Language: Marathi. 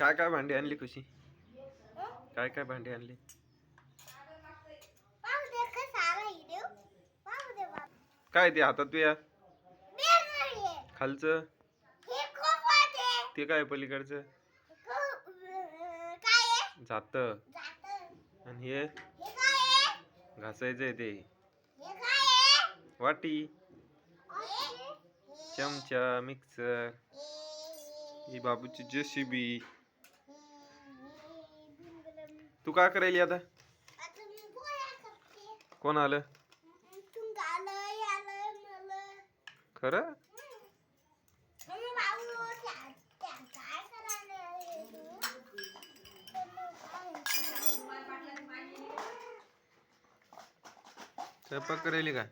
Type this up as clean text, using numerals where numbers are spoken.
काय काय भांडी आणली खुशी? काय काय भांडी आणली? काय ते हातात तुया खालचं ते काय पलीकडचं जात आणि हे घासायचंय ते वाटी चमचा मिक्सर ही बाबूची जेसीबी. तू काय करायली आता? कोण आलं खरं? स्वयंपाक करायली का?